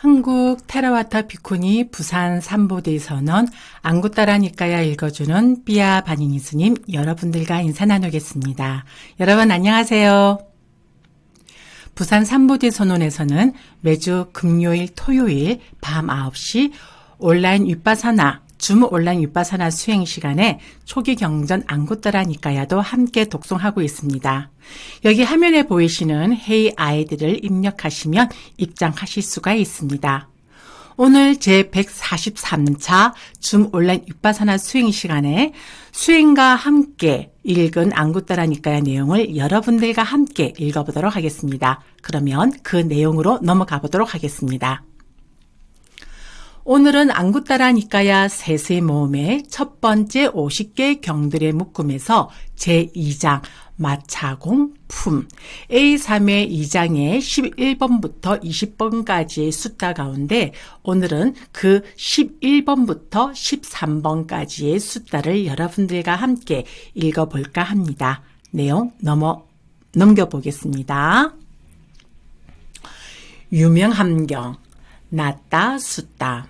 한국 테라와타 비쿠니 부산 삼보대 선언 안구따라니까야 읽어주는 삐아 반인이 스님 여러분들과 인사 나누겠습니다. 여러분 안녕하세요. 부산 삼보대 선언에서는 매주 금요일 토요일 밤 9시 온라인 윗바사나 줌 온라인 윗바사나 수행 시간에 초기 경전 안구따라니까야도 함께 독송하고 있습니다. 여기 화면에 보이시는 헤이 아이디를 입력하시면 입장하실 수가 있습니다. 오늘 제143차 줌 온라인 윗바사나 수행 시간에 수행과 함께 읽은 안구따라니까야 내용을 여러분들과 함께 읽어보도록 하겠습니다. 그러면 그 내용으로 넘어가 보도록 하겠습니다. 오늘은 안구따라니까야 세세 모음의 첫 번째 50개 경들의 묶음에서 제2장 마차공 품 A3의 2장의 11번부터 20번까지의 숫자 가운데 오늘은 그 11번부터 13번까지의 숫자를 여러분들과 함께 읽어볼까 합니다. 내용 넘겨보겠습니다. 유명함경 낫다 숫다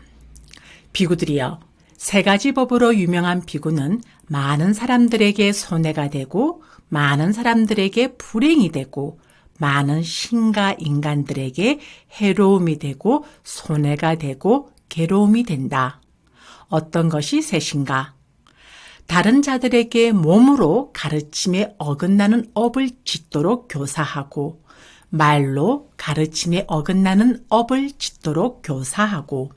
비구들이여, 세 가지 법으로 유명한 비구는 많은 사람들에게 손해가 되고 많은 사람들에게 불행이 되고 많은 신과 인간들에게 해로움이 되고 손해가 되고 괴로움이 된다. 어떤 것이 셋인가? 다른 자들에게 몸으로 가르침에 어긋나는 업을 짓도록 교사하고 말로 가르침에 어긋나는 업을 짓도록 교사하고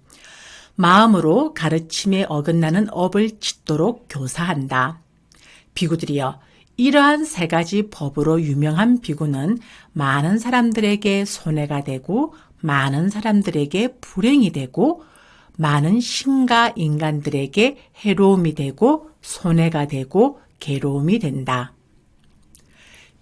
마음으로 가르침에 어긋나는 업을 짓도록 교사한다. 비구들이여, 이러한 세 가지 법으로 유명한 비구는 많은 사람들에게 손해가 되고 많은 사람들에게 불행이 되고 많은 신과 인간들에게 해로움이 되고 손해가 되고 괴로움이 된다.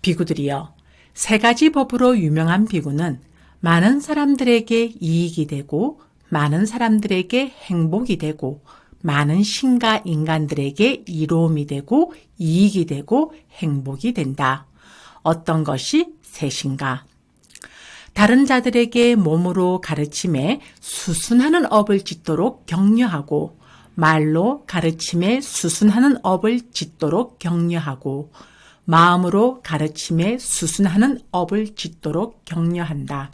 비구들이여, 세 가지 법으로 유명한 비구는 많은 사람들에게 이익이 되고 많은 사람들에게 행복이 되고 많은 신과 인간들에게 이로움이 되고 이익이 되고 행복이 된다. 어떤 것이 셋인가? 다른 자들에게 몸으로 가르침에 수순하는 업을 짓도록 격려하고 말로 가르침에 수순하는 업을 짓도록 격려하고 마음으로 가르침에 수순하는 업을 짓도록 격려한다.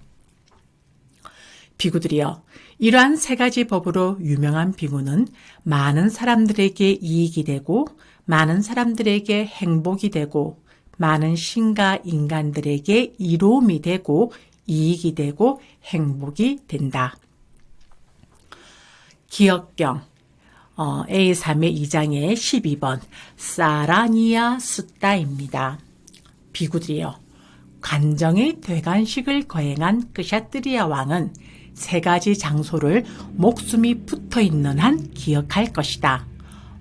비구들이여, 이러한 세 가지 법으로 유명한 비구는 많은 사람들에게 이익이 되고 많은 사람들에게 행복이 되고 많은 신과 인간들에게 이로움이 되고 이익이 되고 행복이 된다. 기억경 A3의 2장의 12번 사라니아 숫다입니다. 비구들이여, 관정의 되관식을 거행한 끄샤트리아 왕은 세 가지 장소를 목숨이 붙어있는 한 기억할 것이다.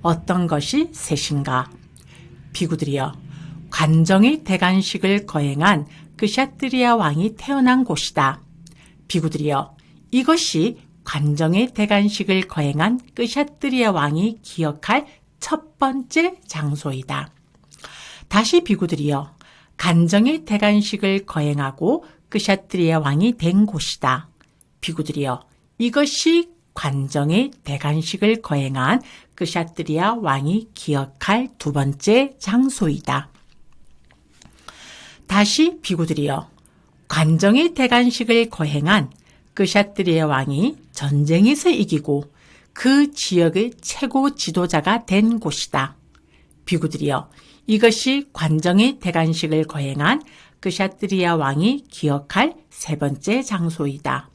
어떤 것이 셋인가? 비구들이여, 관정의 대관식을 거행한 끄샤트리아 왕이 태어난 곳이다. 비구들이여, 이것이 관정의 대관식을 거행한 끄샤트리아 왕이 기억할 첫 번째 장소이다. 다시 비구들이여, 관정의 대관식을 거행하고 끄샤트리아 왕이 된 곳이다. 비구들이여, 이것이 관정의 대관식을 거행한 끄샤트리아 왕이 기억할 두 번째 장소이다. 다시 비구들이여, 관정의 대관식을 거행한 끄샤트리아 왕이 전쟁에서 이기고 그 지역의 최고 지도자가 된 곳이다. 비구들이여, 이것이 관정의 대관식을 거행한 끄샤트리아 왕이 기억할 세 번째 장소이다.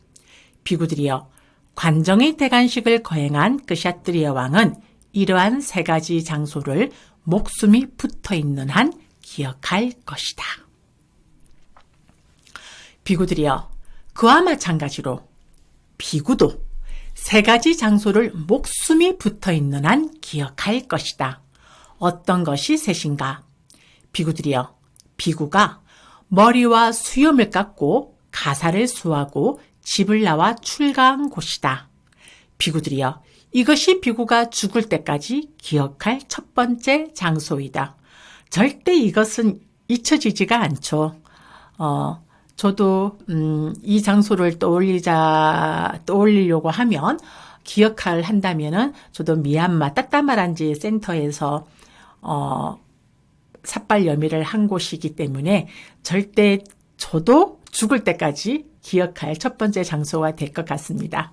비구들이여, 관정의 대관식을 거행한 끄샤트리아 왕은 이러한 세 가지 장소를 목숨이 붙어있는 한 기억할 것이다. 비구들이여, 그와 마찬가지로 비구도 세 가지 장소를 목숨이 붙어있는 한 기억할 것이다. 어떤 것이 셋인가? 비구들이여, 비구가 머리와 수염을 깎고 가사를 수하고 집을 나와 출가한 곳이다. 비구들이여, 이것이 비구가 죽을 때까지 기억할 첫 번째 장소이다. 절대 이것은 잊혀지지가 않죠. 저도 이 장소를 떠올리려고 하면 기억할 한다면은 저도 미얀마 따따마란지 센터에서 삿발 여미를 한 곳이기 때문에 절대 저도 죽을 때까지 기억할 첫 번째 장소가 될 것 같습니다.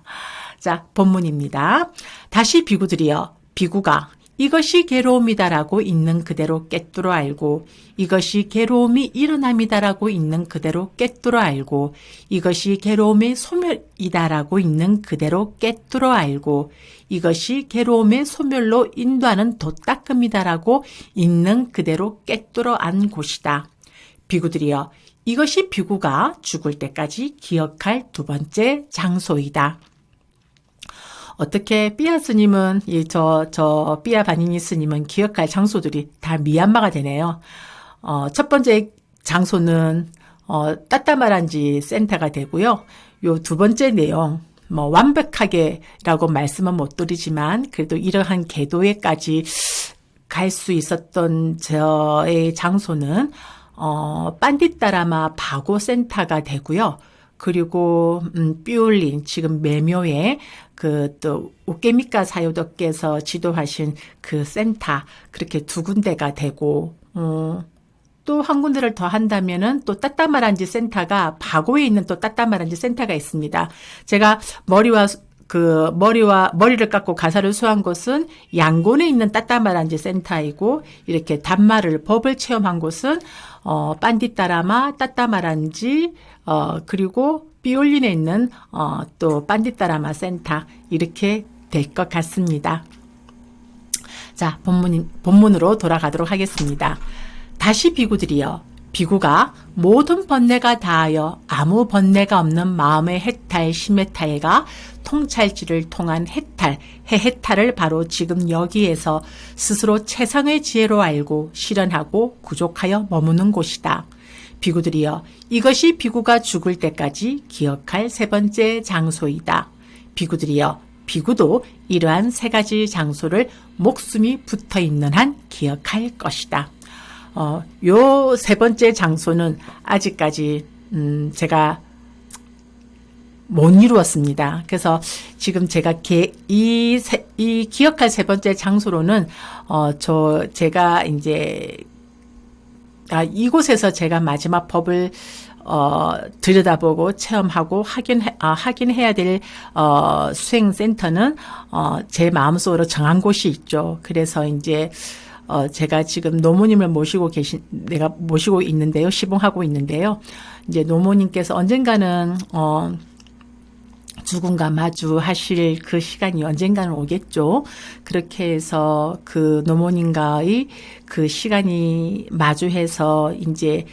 자, 본문입니다. 다시 비구들이여, 비구가 이것이 괴로움이다라고 있는 그대로 꿰뚫어 알고, 이것이 괴로움이 일어남이다라고 있는 그대로 꿰뚫어 알고, 이것이 괴로움의 소멸이다라고 있는 그대로 꿰뚫어 알고, 이것이 괴로움의 소멸로 인도하는 돛닦음이다라고 있는 그대로 꿰뚫어 안 곳이다. 비구들이여, 이것이 비구가 죽을 때까지 기억할 두 번째 장소이다. 어떻게 삐아 스님은 삐아 바니니 스님은 기억할 장소들이 다 미얀마가 되네요. 첫 번째 장소는 따따마란지 센터가 되고요. 요 두 번째 내용 완벽하게라고 말씀은 못 드리지만 그래도 이러한 궤도에까지 갈 수 있었던 저의 장소는 빤디따라마 바고 센터가 되고요. 그리고 삐올린 지금 매묘에 또 우케미카 사요도께서 지도하신 그 센터 그렇게 두 군데가 되고 또 한 군데를 더 한다면은 또 따따마란지 센터가 바고에 있는 또 따따마란지 센터가 있습니다. 제가 머리를 깎고 가사를 수한 곳은 양곤에 있는 따따마란지 센터이고, 이렇게 단말을 법을 체험한 곳은 빤디따라마 따따마란지 그리고 삐올린에 있는 또 빤디따라마 센터 이렇게 될 것 같습니다. 자, 본문으로 돌아가도록 하겠습니다. 다시 비구들이여, 비구가 모든 번뇌가 다하여 아무 번뇌가 없는 마음의 해탈 심해탈가 통찰지를 통한 해탈을 바로 지금 여기에서 스스로 최상의 지혜로 알고 실현하고 구족하여 머무는 곳이다. 비구들이여, 이것이 비구가 죽을 때까지 기억할 세 번째 장소이다. 비구들이여, 비구도 이러한 세 가지 장소를 목숨이 붙어 있는 한 기억할 것이다. 요 세 번째 장소는 아직까지 제가 못 이루었습니다. 그래서 지금 제가 이 기억할 세 번째 장소로는 제가 이제 이곳에서 제가 마지막 법을 들여다보고 체험하고 확인해야 될 수행센터는 제 마음속으로 정한 곳이 있죠. 그래서 이제 제가 지금 노모님을 내가 모시고 있는데요. 시봉하고 있는데요. 이제 노모님께서 언젠가는 죽음과 마주하실 그 시간이 언젠가는 오겠죠. 그렇게 해서 그 노모님과의 그 시간이 마주해서 이제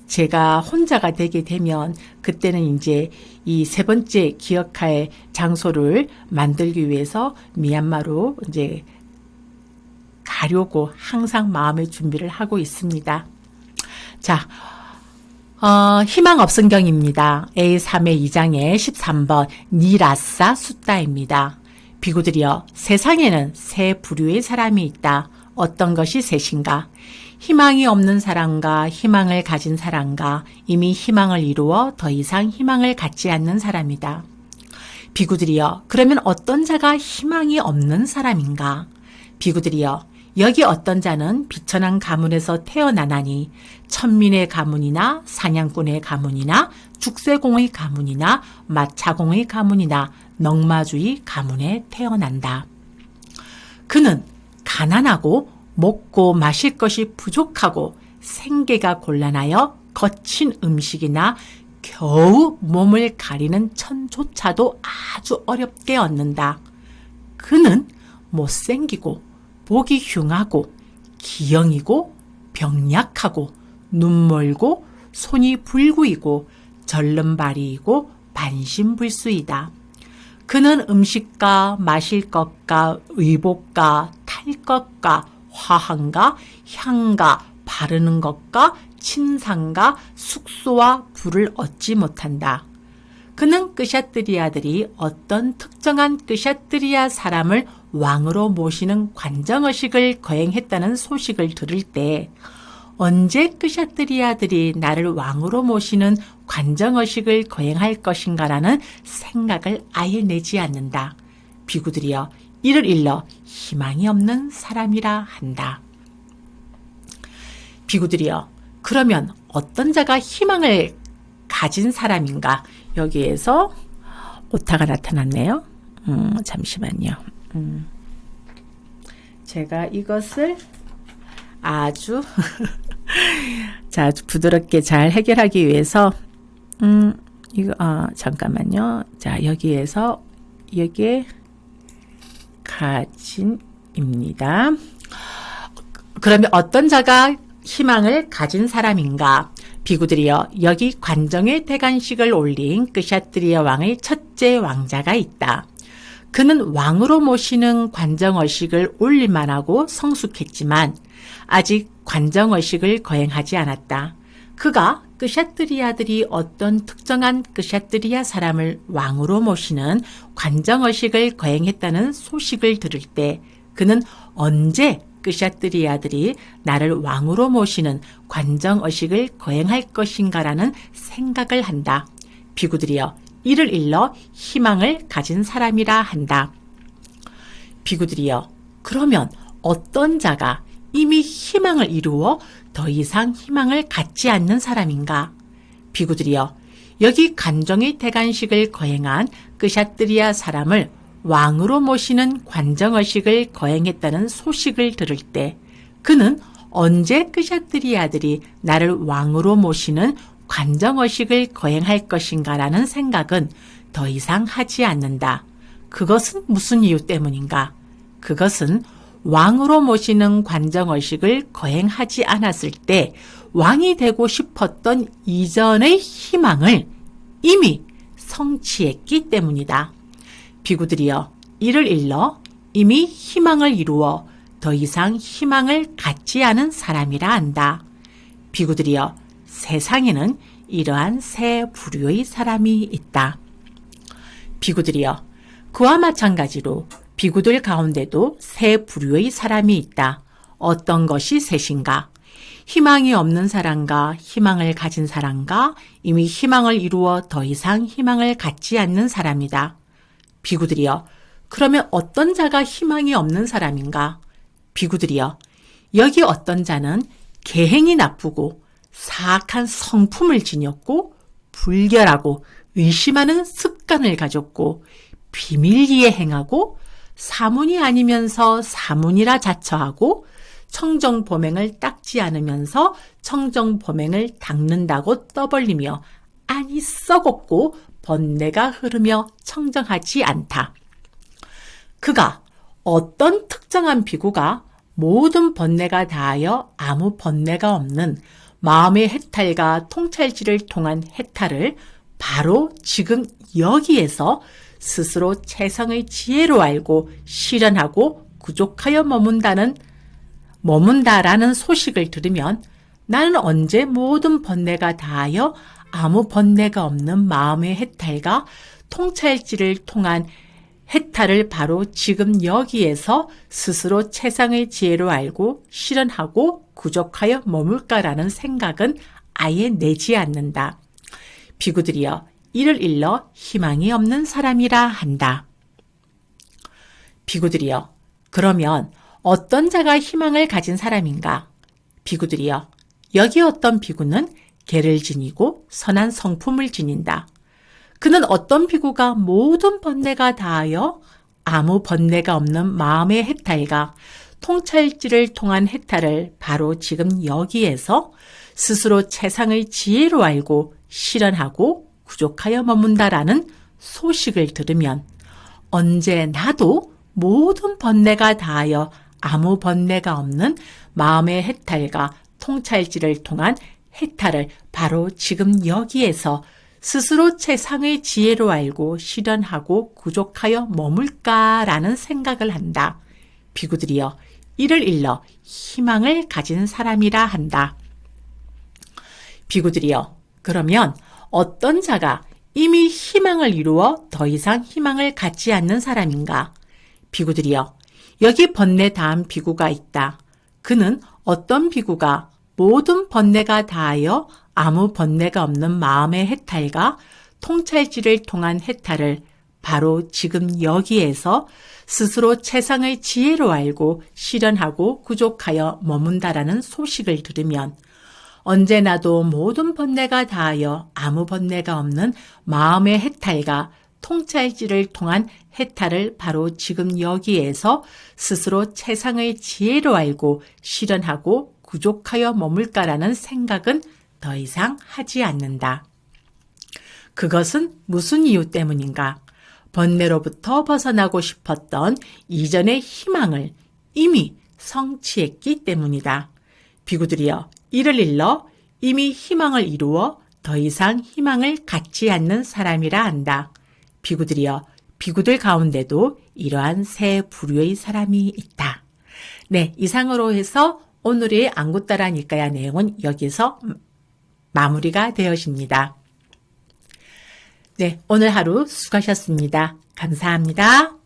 제가 혼자가 되게 되면 그때는 이제 이 세 번째 기억할 장소를 만들기 위해서 미얀마로 이제 가려고 항상 마음의 준비를 하고 있습니다. 자, 희망 없음경입니다. A3의 2장의 13번 니라사 숫다입니다. 비구들이여, 세상에는 세 부류의 사람이 있다. 어떤 것이 셋인가? 희망이 없는 사람과 희망을 가진 사람과 이미 희망을 이루어 더 이상 희망을 갖지 않는 사람이다. 비구들이여, 그러면 어떤 자가 희망이 없는 사람인가? 비구들이여, 여기 어떤 자는 비천한 가문에서 태어나나니 천민의 가문이나 사냥꾼의 가문이나 죽세공의 가문이나 마차공의 가문이나 넉마주의 가문에 태어난다. 그는 가난하고 먹고 마실 것이 부족하고 생계가 곤란하여 거친 음식이나 겨우 몸을 가리는 천조차도 아주 어렵게 얻는다. 그는 못생기고 보기 흉하고 기형이고 병약하고 눈멀고 손이 불구이고 절름발이이고 반신불수이다. 그는 음식과 마실 것과 의복과 탈 것과 화한과 향과 바르는 것과 침상과 숙소와 불을 얻지 못한다. 그는 끄샤트리아들이 어떤 특정한 끄샤트리아 사람을 왕으로 모시는 관정의식을 거행했다는 소식을 들을 때 언제 끄샤트리아들이 나를 왕으로 모시는 관정의식을 거행할 것인가라는 생각을 아예 내지 않는다. 비구들이여 이를 일러 희망이 없는 사람이라 한다. 비구들이여 그러면 어떤 자가 희망을 가진 사람인가? 여기에서 오타가 나타났네요. 잠시만요. 제가 이것을 아주 부드럽게 잘 해결하기 위해서 잠깐만요. 자, 여기에서 여기에 가진입니다. 그러면 어떤 자가 희망을 가진 사람인가? 비구들이여 여기 관정의 대관식을 올린 끄샤트리아 왕의 첫째 왕자가 있다. 그는 왕으로 모시는 관정의식을 올릴만하고 성숙했지만 아직 관정의식을 거행하지 않았다. 그가 끄샤트리아들이 어떤 특정한 끄샤트리아 사람을 왕으로 모시는 관정의식을 거행했다는 소식을 들을 때 그는 언제 끄샤트리아들이 나를 왕으로 모시는 관정의식을 거행할 것인가라는 생각을 한다. 비구들이여 이를 일러 희망을 가진 사람이라 한다. 비구들이여 그러면 어떤 자가 이미 희망을 이루어 더 이상 희망을 갖지 않는 사람인가? 비구들이여 여기 관정의 대관식을 거행한 끄샤트리아 사람을 왕으로 모시는 관정의식을 거행했다는 소식을 들을 때 그는 언제 끄샤트리아들이 나를 왕으로 모시는 관정의식을 거행할 것인가라는 생각은 더 이상 하지 않는다. 그것은 무슨 이유 때문인가? 그것은 왕으로 모시는 관정의식을 거행하지 않았을 때 왕이 되고 싶었던 이전의 희망을 이미 성취했기 때문이다. 비구들이여 이를 일러 이미 희망을 이루어 더 이상 희망을 갖지 않은 사람이라 한다. 비구들이여 세상에는 이러한 세 부류의 사람이 있다. 비구들이여 그와 마찬가지로 비구들 가운데도 세 부류의 사람이 있다. 어떤 것이 셋인가? 희망이 없는 사람과 희망을 가진 사람과 이미 희망을 이루어 더 이상 희망을 갖지 않는 사람이다. 비구들이여 그러면 어떤 자가 희망이 없는 사람인가? 비구들이여 여기 어떤 자는 계행이 나쁘고 사악한 성품을 지녔고 불결하고 의심하는 습관을 가졌고 비밀리에 행하고 사문이 아니면서 사문이라 자처하고 청정범행을 닦지 않으면서 청정범행을 닦는다고 떠벌리며 안이 썩었고 번뇌가 흐르며 청정하지 않다. 그가 어떤 특정한 비구가 모든 번뇌가 다하여 아무 번뇌가 없는 마음의 해탈과 통찰지를 통한 해탈을 바로 지금 여기에서 스스로 최성의 지혜로 알고 실현하고 구족하여 머문다라는 소식을 들으면 나는 언제 모든 번뇌가 다하여 아무 번뇌가 없는 마음의 해탈과 통찰지를 통한 해탈을 바로 지금 여기에서 스스로 최상의 지혜로 알고 실현하고 구족하여 머물까라는 생각은 아예 내지 않는다. 비구들이여 이를 일러 희망이 없는 사람이라 한다. 비구들이여 그러면 어떤 자가 희망을 가진 사람인가? 비구들이여 여기 어떤 비구는 계를 지니고 선한 성품을 지닌다. 그는 어떤 비구가 모든 번뇌가 다하여 아무 번뇌가 없는 마음의 해탈과 통찰지를 통한 해탈을 바로 지금 여기에서 스스로 최상의 지혜로 알고 실현하고 구족하여 머문다라는 소식을 들으면 언제 나도 모든 번뇌가 다하여 아무 번뇌가 없는 마음의 해탈과 통찰지를 통한 해탈을 바로 지금 여기에서 스스로 최상의 지혜로 알고 실현하고 구족하여 머물까라는 생각을 한다. 비구들이여 이를 일러 희망을 가진 사람이라 한다. 비구들이여 그러면 어떤 자가 이미 희망을 이루어 더 이상 희망을 갖지 않는 사람인가? 비구들이여 여기 번뇌 다한 비구가 있다. 그는 어떤 비구가 모든 번뇌가 다하여 아무 번뇌가 없는 마음의 해탈과 통찰지를 통한 해탈을 바로 지금 여기에서 스스로 최상의 지혜로 알고 실현하고 구족하여 머문다라는 소식을 들으면 언제나도 모든 번뇌가 다하여 아무 번뇌가 없는 마음의 해탈과 통찰지를 통한 해탈을 바로 지금 여기에서 스스로 최상의 지혜로 알고 실현하고 구족하여 머물까라는 생각은 더 이상 하지 않는다. 그것은 무슨 이유 때문인가? 번뇌로부터 벗어나고 싶었던 이전의 희망을 이미 성취했기 때문이다. 비구들이여, 이를 일러 이미 희망을 이루어 더 이상 희망을 갖지 않는 사람이라 한다. 비구들이여, 비구들 가운데도 이러한 세 부류의 사람이 있다. 네, 이상으로 해서 오늘의 안구따라 니까야 내용은 여기서 마무리가 되어집니다. 네, 오늘 하루 수고하셨습니다. 감사합니다.